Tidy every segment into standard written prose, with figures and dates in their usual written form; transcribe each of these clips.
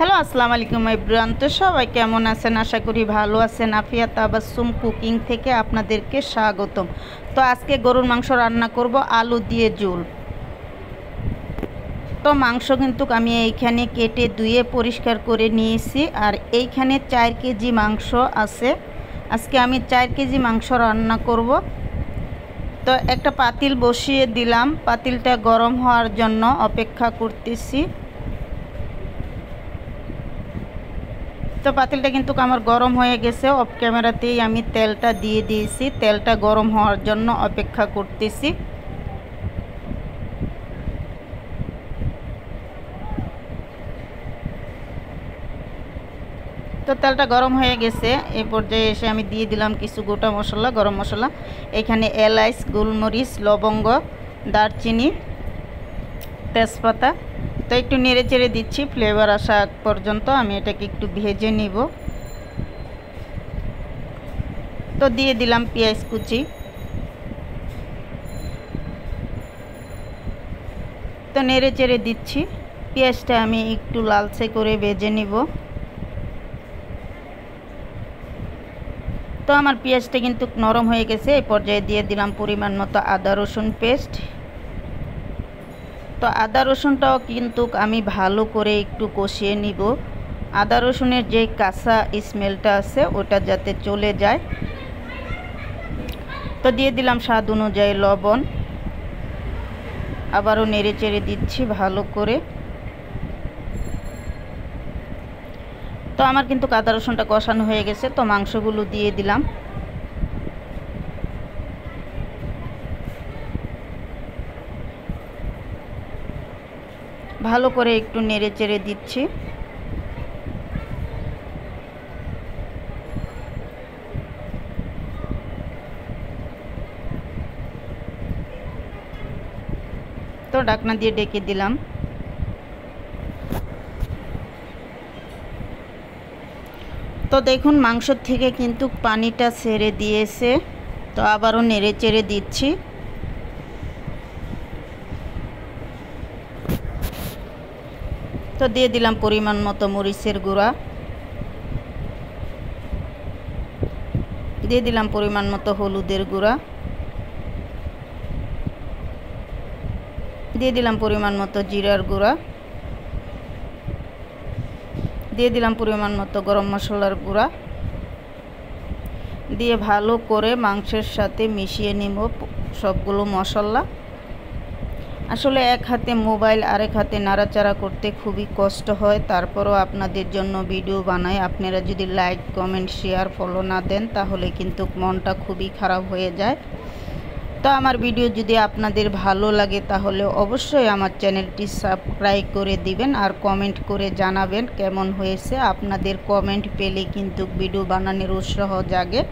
Hello আসসালামু আলাইকুম everyone. তো সবাই কেমন আছেন? আশা করি ভালো আছেন। আফিয়া তাবাসসুম কুকিং থেকে আপনাদেরকে স্বাগতম। তো আজকে গরুর মাংস রান্না করব আলু দিয়ে ঝোল। তো মাংস কিন্তু আমি এইখানে কেটে ধুয়ে পরিষ্কার করে নিয়েছি। আর এইখানে 4 কেজি মাংস আছে। আজকে আমি 4 কেজি মাংস রান্না করব। তো একটা পাতিল বসিয়ে দিলাম, পাতিলটা গরম হওয়ার জন্য অপেক্ষা করতেছি। তো পাতিলটা কিন্তু আমার গরম হয়ে গেছে। অফ ক্যামেরাতেই আমি তেলটা দিয়ে দিয়েছি, তেলটা গরম হওয়ার জন্য অপেক্ষা করতেছি। তো তেলটা গরম হয়ে গেছে। এই পর্যায়ে এসে আমি দিয়ে দিলাম কিছু গোটা মশলা, গরম মশলা। এখানে এলাচ, গোলমরিচ, লবঙ্গ, দারচিনি, তেজপাতা। তো একটু নেড়ে চেড়ে দিচ্ছি ফ্লেভার আসা পর্যন্ত। আমি এটাকে একটু ভেজে নিব। তো দিয়ে দিলাম পেঁয়াজ কুচি। তো নেড়ে চেড়ে দিচ্ছি। পেঁয়াজটা আমি একটু লালচে করে ভেজে নিব। তো আমার পেঁয়াজটা কিন্তু নরম হয়ে গেছে। এই পর্যায়ে দিয়ে দিলাম পরিমাণ মতো আদা রসুন পেস্ট। তো আদা রসুনটাও কিন্তু আমি ভালো করে একটু কষিয়ে নিব। আদা রসুনের যে কাঁচা স্মেলটা আছে ওটা যাতে চলে যায়। তো দিয়ে দিলাম স্বাদ অনুযায়ী লবণ। আবারও নেড়ে চেড়ে দিচ্ছি ভালো করে। তো আমার কিন্তু আদা রসুনটা কষানো হয়ে গেছে। তো মাংসগুলো দিয়ে দিলাম। ভালো করে একটু নেড়ে চেড়ে দিচ্ছি। তো ঢাকনা দিয়ে ঢেকে দিলাম। তো দেখুন মাংস থেকে কিন্তু পানিটা ছেড়ে দিয়েছে। তো আবারও নেড়ে চেড়ে দিচ্ছি। তো দিয়ে দিলাম পরিমাণ মতো মরিচের গুঁড়া, দিয়ে দিলাম পরিমাণ মতো হলুদের গুঁড়া, দিয়ে দিলাম পরিমাণ মতো জিরার গুঁড়া, দিয়ে দিলাম পরিমাণ মতো গরম মশলার গুঁড়া। দিয়ে ভালো করে মাংসের সাথে মিশিয়ে নিব সবগুলো মশলা। আসলে এক হাতে মোবাইল আরেক হাতে নাড়াচাড়া করতে খুবই কষ্ট হয়, তারপরও আপনাদের জন্য ভিডিও বানাই। আপনারা যদি লাইক, কমেন্ট, শেয়ার, ফলো না দেন তাহলে কিন্তু মনটা খুবই খারাপ হয়ে যায়। তো আমার ভিডিও যদি আপনাদের ভালো লাগে তাহলে অবশ্যই আমার চ্যানেলটি সাবস্ক্রাইব করে দিবেন আর কমেন্ট করে জানাবেন কেমন হয়েছে। আপনাদের কমেন্ট পেলে কিন্তু ভিডিও বানানোর উৎসাহ জাগে।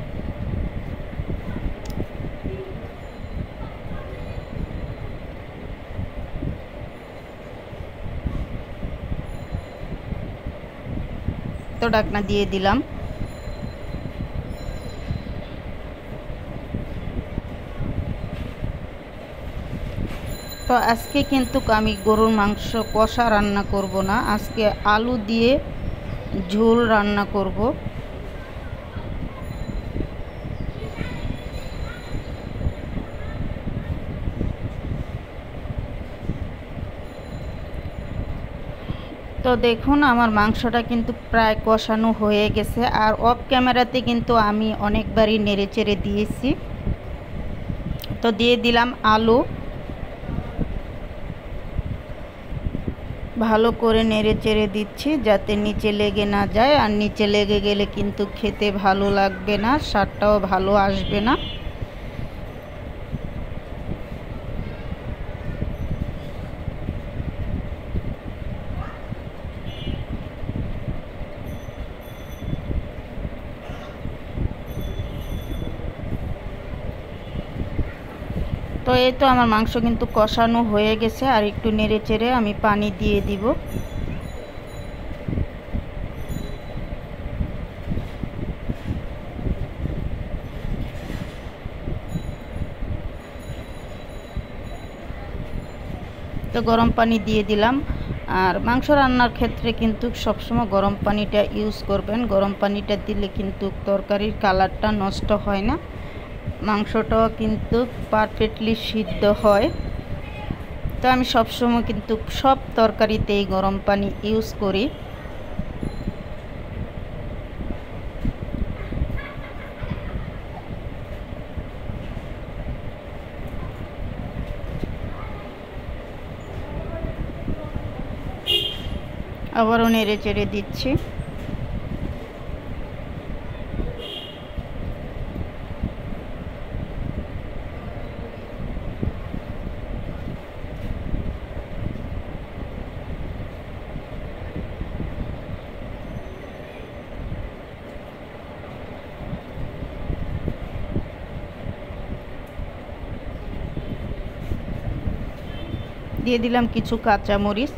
তো ঢাকনা দিয়ে দিলাম। তো আজকে কিন্তু আমি গরুর মাংস কষা রান্না করব না, আজকে আলু দিয়ে ঝোল রান্না করব। তো দেখুন আমার মাংসটা কিন্তু প্রায় কষানো হয়ে গেছে। আর অফ ক্যামেরাতে কিন্তু আমি অনেকবারই নেড়ে চেড়ে দিয়েছি। তো দিয়ে দিলাম আলু। ভালো করে নেড়ে চেড়ে দিচ্ছি যাতে নিচে লেগে না যায়। আর নিচে লেগে গেলে কিন্তু খেতে ভালো লাগবে না, স্বাদটাও ভালো আসবে না। তো এই তো আমার মাংস কিন্তু কষানো হয়ে গেছে। আর একটু নেড়ে চেড়ে আমি পানি দিয়ে দিব। তো গরম পানি দিয়ে দিলাম। আর মাংস রান্নার ক্ষেত্রে কিন্তু সবসময় গরম পানিটা ইউজ করবেন। গরম পানিটা দিলে কিন্তু তরকারির কালারটা নষ্ট হয় না, মাংসটাও কিন্তু পারফেক্টলি সিদ্ধ হয়। তো আমি সবসময় কিন্তু সব তরকারিতেই গরম পানি ইউজ করি। আবারও নেড়ে চেড়ে দিচ্ছি। দিয়ে দিলাম কিছু কাঁচামরিচ।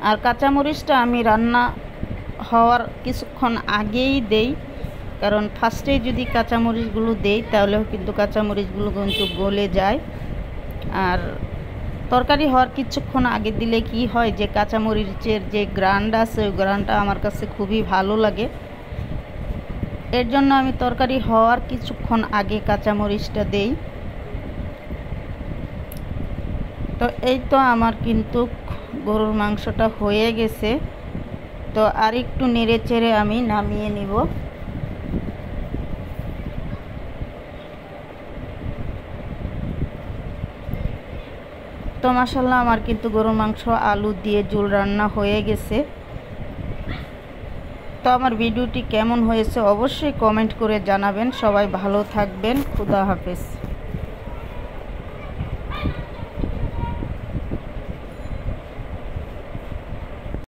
আর কাঁচামরিচটা আমি রান্না হওয়ার কিছুক্ষণ আগেই দেই, কারণ ফার্স্টেই যদি কাঁচামরিচগুলো দেই তাহলেও কিন্তু কাঁচামরিচগুলো কিন্তু গলে যায়। আর তরকারি হওয়ার কিছুক্ষণ আগে দিলে কি হয় যে কাঁচামরিচের যে গ্রানটা আছে ওই গ্রানটা আমার কাছে খুবই ভালো লাগে। এর জন্য আমি তরকারি হওয়ার কিছুক্ষণ আগে কাঁচামরিচটা দেই। তো এই তো আমার কিন্তু গরুর মাংসটা হয়ে গেছে। তো আর একটু নেড়ে চেড়ে আমি নামিয়ে নিব। তো মাশাআল্লাহ আমার কিন্তু গরুর মাংস আলু দিয়ে ঝোল রান্না হয়ে গেছে। তো আমার ভিডিওটি কেমন হয়েছে অবশ্যই কমেন্ট করে জানাবেন। সবাই ভালো থাকবেন। খুদা হাফেজ।